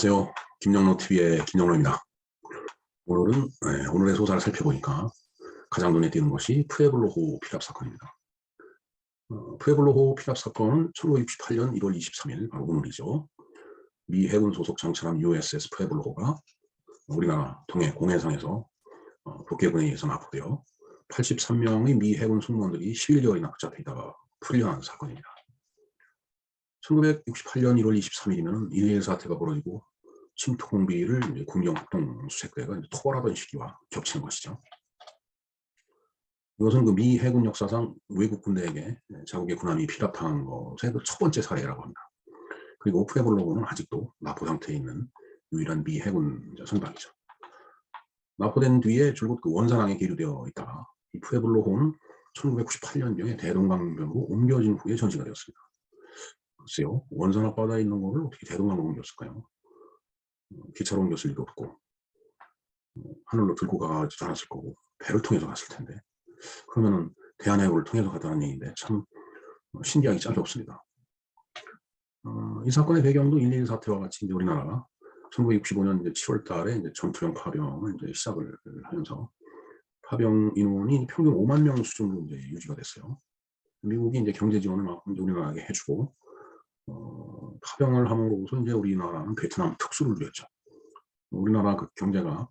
안녕하세요. 김영로TV의 김영로입니다. 오늘은 오늘의 소사를 살펴보니까 가장 눈에 띄는 것이 푸에블로 피랍 사건입니다. 푸에블로 피랍 사건은 1968년 1월 23일, 바로 오늘이죠. 미 해군 소속 장차람 USS 푸에블로호가 우리나라 동해 공해상에서 북해군에 의해서 납포되어 83명의 미 해군 승무원들이 11개월이나 붙잡혀 있다가 풀려난 사건입니다. 1968년 1월 23일이면 1.1 사태가 벌어지고 침투공비를 국영합동수색대가 토벌하던 시기와 겹치는 것이죠. 이것은 그 미 해군 역사상 외국 군대에게 자국의 군함이 피랍당한 것의 그 첫 번째 사례라고 합니다. 그리고 푸에블로호는 아직도 납포 상태에 있는 유일한 미 해군 선박이죠. 납포된 뒤에 줄곧 그 원산항에 계류되어 있다가 이 푸에블로호는 1998년경에 대동강변으로 옮겨진 후에 전시가 되었습니다. 글쎄요, 원산 앞바다에 있는 거를 어떻게 대동강으로 옮겼을까요? 기차로 옮겼을 리도 없고 하늘로 들고 가지도 않았을 거고 배를 통해서 갔을 텐데, 그러면은 대한해협을 통해서 갔다는 얘기인데 참 신기하기 짝이 없습니다. 이 사건의 배경도 1.1 사태와 같이 이제 우리나라가 1965년 이제 7월 달에 이제 전투형 파병을 이제 시작을 하면서 파병 인원이 평균 5만 명 수준으로 이제 유지가 됐어요. 미국이 이제 경제 지원을 막 이제 우리나라에게 해주고 파병을 함으로써 이제 우리나라는 베트남 특수를 누렸죠. 우리나라 그 경제가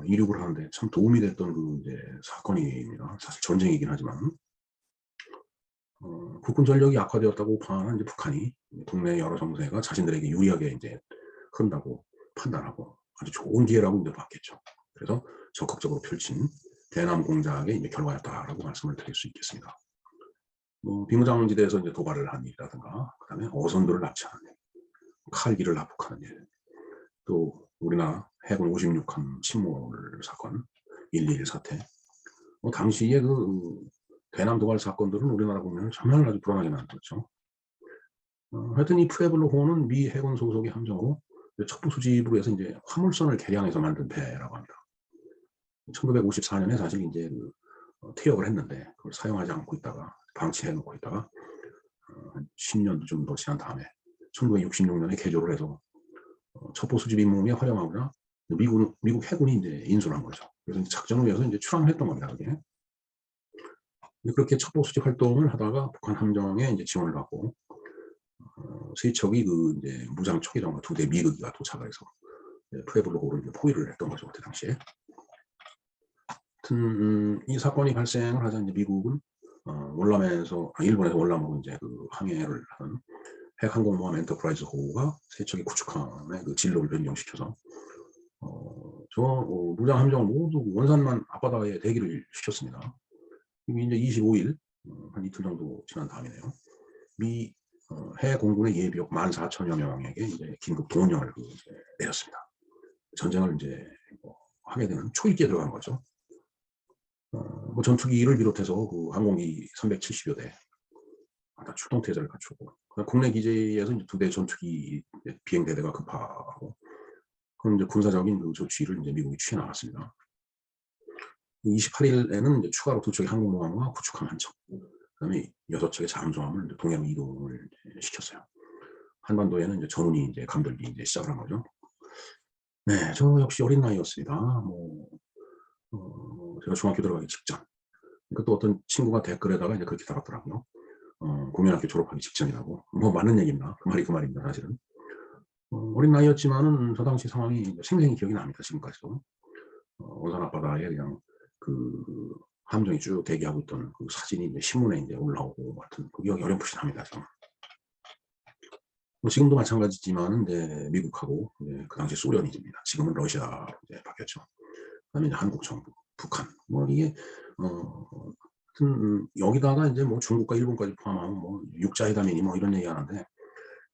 이륙을 하는데 참 도움이 됐던 그 이제 사건입니다. 사실 전쟁이긴 하지만 국군 전력이 악화되었다고 판단한 이제 북한이 동네 여러 정세가 자신들에게 유리하게 이제 흐른다고 판단하고 아주 좋은 기회라고 이제 봤겠죠. 그래서 적극적으로 펼친 대남 공작의 이제 결과였다라고 말씀을 드릴 수 있겠습니다. 비무장지대에서 이제 도발을 한 일이라든가, 그다음에 어선들을 납치하는 일, 칼기를 납북하는 일, 또 우리나라 해군 56함 침몰 사건, 1.1 사태, 당시에 그 대남 도발 사건들은 우리나라 국민을 정말 아주 불안하게 만들었죠. 하여튼 이 푸에블로호는 미 해군 소속의 함정으로 첩보 수집으로 해서 이제 화물선을 개량해서 만든 배라고 합니다. 1954년에 사실 이제 퇴역을 했는데 그걸 사용하지 않고 있다가 방치해 놓고 있다가 한 10년도 좀 더 지난 다음에 1966년에 개조를 해서 첩보 수집 임무에 활용하고자 미국 해군이 이제 인수를 한 거죠. 그래서 이제 작전을 위해서 이제 출항을 했던 겁니다. 그게. 그렇게 첩보 수집 활동을 하다가 북한 함정에 이제 지원을 받고 세 척이 그 이제 무장 초계정과 2대 미극기가 도착을 해서 푸에블로호를 이제 포위를 했던 거죠. 그때 당시에. 하여튼 이 사건이 발생을 하자 이제 미국은 일본에서 월남으로 이제 그 항해를 하는 핵항공모함 엔터프라이즈호가 세 척의 구축함의 그 진로를 변경시켜서 무장 함정을 모두 원산만 앞바다에 대기를 시켰습니다. 이게 이제 25일 한 이틀 정도 지난 다음이네요. 미 해공군의 예비역 14,000여 명에게 이제 긴급 동원령을 내렸습니다. 전쟁을 이제 하게 되는 초입기에 들어간 거죠. 전투기를 비롯해서 그 항공기 370여 대 다 출동 태세를 갖추고, 국내 기지에서 이제 2대 전투기 비행 대대가 급파하고, 그럼 이제 군사적인 그 조치를 이제 미국이 취해 나갔습니다. 28일에는 이제 추가로 2척의 항공모함과 구축함 1척, 그다음에 6척의 잠수함을 동해로 이동을 시켰어요. 한반도에는 이제 전운이 이제 감돌기 이제 시작을 한 거죠. 네, 저 역시 어린 나이였습니다. 제가 중학교 들어가기 직전. 또 어떤 친구가 댓글에다가 이제 그렇게 달았더라고요. 국민학교 졸업하기 직전이라고. 맞는 얘기입니다. 그 말입니다, 사실은. 어린 나이였지만은 저 당시 상황이 생생히 기억이 납니다, 지금까지도. 원산 앞바다에 그냥 그 함정이 쭉 대기하고 있던 그 사진이 이제 신문에 이제 올라오고, 하여튼 그 기억이 어렴풋이 납니다, 지금. 지금도 마찬가지지만은 이제 미국하고 그 당시 소련이입니다. 지금은 러시아로 이제 바뀌었죠. 그다음에 이제 한국 정부, 북한, 이게 여기다가 이제 중국과 일본까지 포함하면 육자회담이니 이런 얘기 하는데,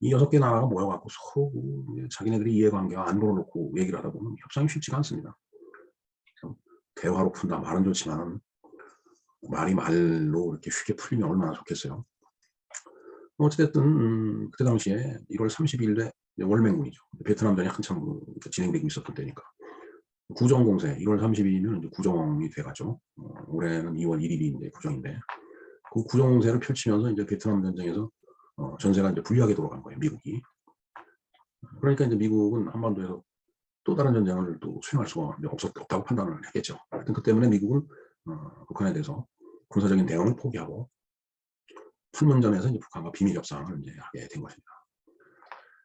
이 6개 나라가 모여갖고 서로 자기네들이 이해관계와 안보를 놓고 얘기를 하다 보면 협상이 쉽지가 않습니다. 대화로 푼다 말은 좋지만은 말이 말로 이렇게 쉽게 풀리면 얼마나 좋겠어요. 어찌됐든 그때 당시에 1월 30일에 월맹군이죠. 베트남전이 한참 진행되고 있었던 때니까 구정공세 1월 30일이면 이제 구정이 돼가죠. 올해는 2월 1일이 이제 구정인데, 그 구정공세를 펼치면서 이제 베트남 전쟁에서 전세가 이제 불리하게 돌아간 거예요, 미국이. 그러니까 이제 미국은 한반도에서 또 다른 전쟁을 또 수행할 수가 없다고 판단을 했겠죠. 하여튼 그 때문에 미국은 북한에 대해서 군사적인 대응을 포기하고 판문점에서 이제 북한과 비밀 협상을 이제 하게 된 것입니다.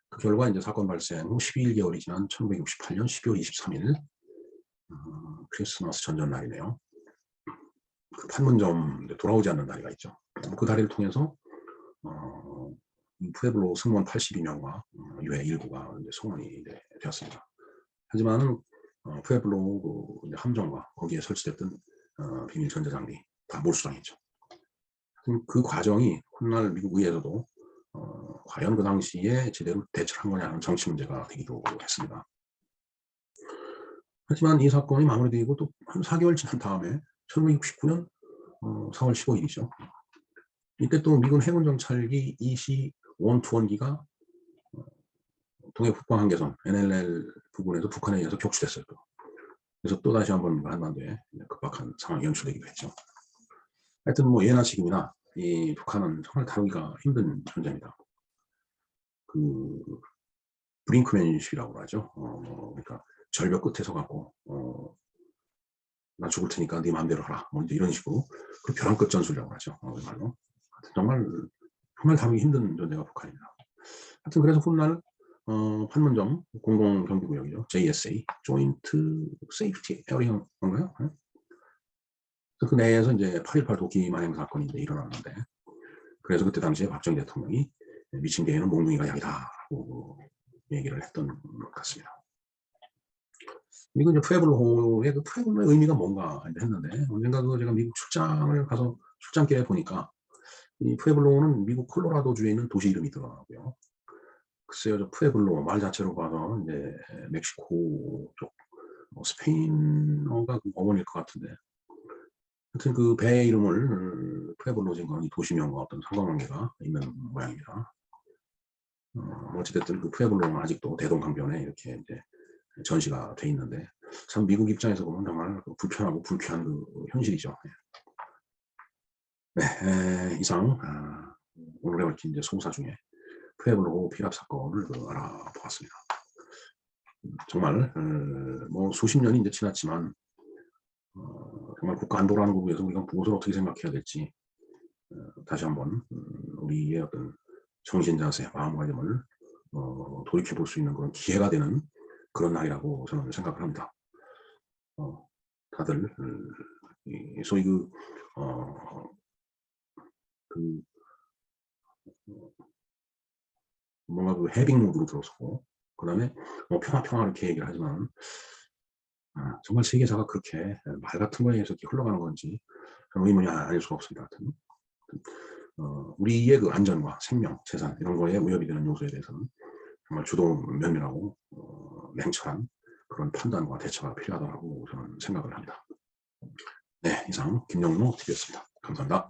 그 결과 이제 사건 발생 후 12개월이 지난 1968년 12월 23일 크리스마스 전전날이네요. 그 판문점 돌아오지 않는 다리가 있죠. 그 다리를 통해서 푸에블로 승무원 82명과 유해 일부가 이제 송환이 되었습니다. 하지만 푸에블로 그 함정과 거기에 설치됐던 비밀 전자장비 다 몰수당했죠. 그 과정이 훗날 미국 의회에서도 과연 그 당시에 제대로 대처를 한 거냐는 정치 문제가 되기도 했습니다. 하지만 이 사건이 마무리되고 또 한 4개월 지난 다음에 1969년 4월 15일이죠. 이때 또 미군 해군 정찰기 EC-121기가 동해 북방 한계선 NLL 부근에서 북한에 의해서 격추됐어요. 그래서 또 다시 한번 한반도에 급박한 상황이 연출되기도 했죠. 하여튼 뭐 예나 지금이나 이 북한은 정말 다루기가 힘든 존재입니다. 그 브링크맨십이라고 하죠. 그러니까 절벽 끝에 서갖고 나 죽을 테니까 네 마음대로 하라. 뭐 이제 이런 식으로 그 벼랑 끝 전술이라고 하죠. 말로 정말 다루기 힘든 존재가 북한입니다. 하여튼 그래서 훗날 판문점 공공경비구역이죠. JSA, 조인트 세이프티 에어리어인가요? 그 내에서 이제 8.18 도끼 만행 사건이 이제 일어났는데, 그래서 그때 당시에 박정희 대통령이 미친 개는 몽둥이가 약이다라고 얘기를 했던 것 같습니다. 이건 이제 푸에블로의 그 푸에블로의 의미가 뭔가 했는데, 언젠가 그 제가 미국 출장을 가서 출장길에 보니까 이 푸에블로는 미국 콜로라도주에 있는 도시 이름이더라고요. 글쎄요, 저 푸에블로 말 자체로 봐서 이제 멕시코 쪽 스페인어가 어원일 것 같은데, 하여튼 그 배의 이름을 푸에블로 지은 건 이 도시명과 어떤 상관관계가 있는 모양입니다. 어찌됐든 그 푸에블로는 아직도 대동강변에 이렇게 이제 전시가 돼 있는데, 참 미국 입장에서 보면 정말 불편하고 불쾌한 그 현실이죠. 네, 이상 오늘에 얽힌 이제 소사 중에 푸에블로 피랍 사건을 알아보았습니다. 정말 뭐 수십 년이 이제 지났지만 정말 국가 안보라는 부분에서 우리가 무엇을 어떻게 생각해야 될지 다시 한번 우리의 어떤 정신 자세, 마음가짐을 돌이켜 볼 수 있는 그런 기회가 되는 그런 날이라고 저는 생각을 합니다. 다들 소위 뭔가 그 해빙 모드로 들어서고, 그 다음에 뭐 평화 이렇게 얘기를 하지만 정말 세계사가 그렇게 말 같은 거에 의해서 이렇게 흘러가는 건지 저는 의문이 아닐 수가 없습니다. 우리의 그 안전과 생명, 재산 이런 거에 위협이 되는 요소에 대해서는 정말 주도 면밀하고 냉철한 그런 판단과 대처가 필요하다고 저는 생각을 합니다. 네, 이상 김영로 TV였습니다. 감사합니다.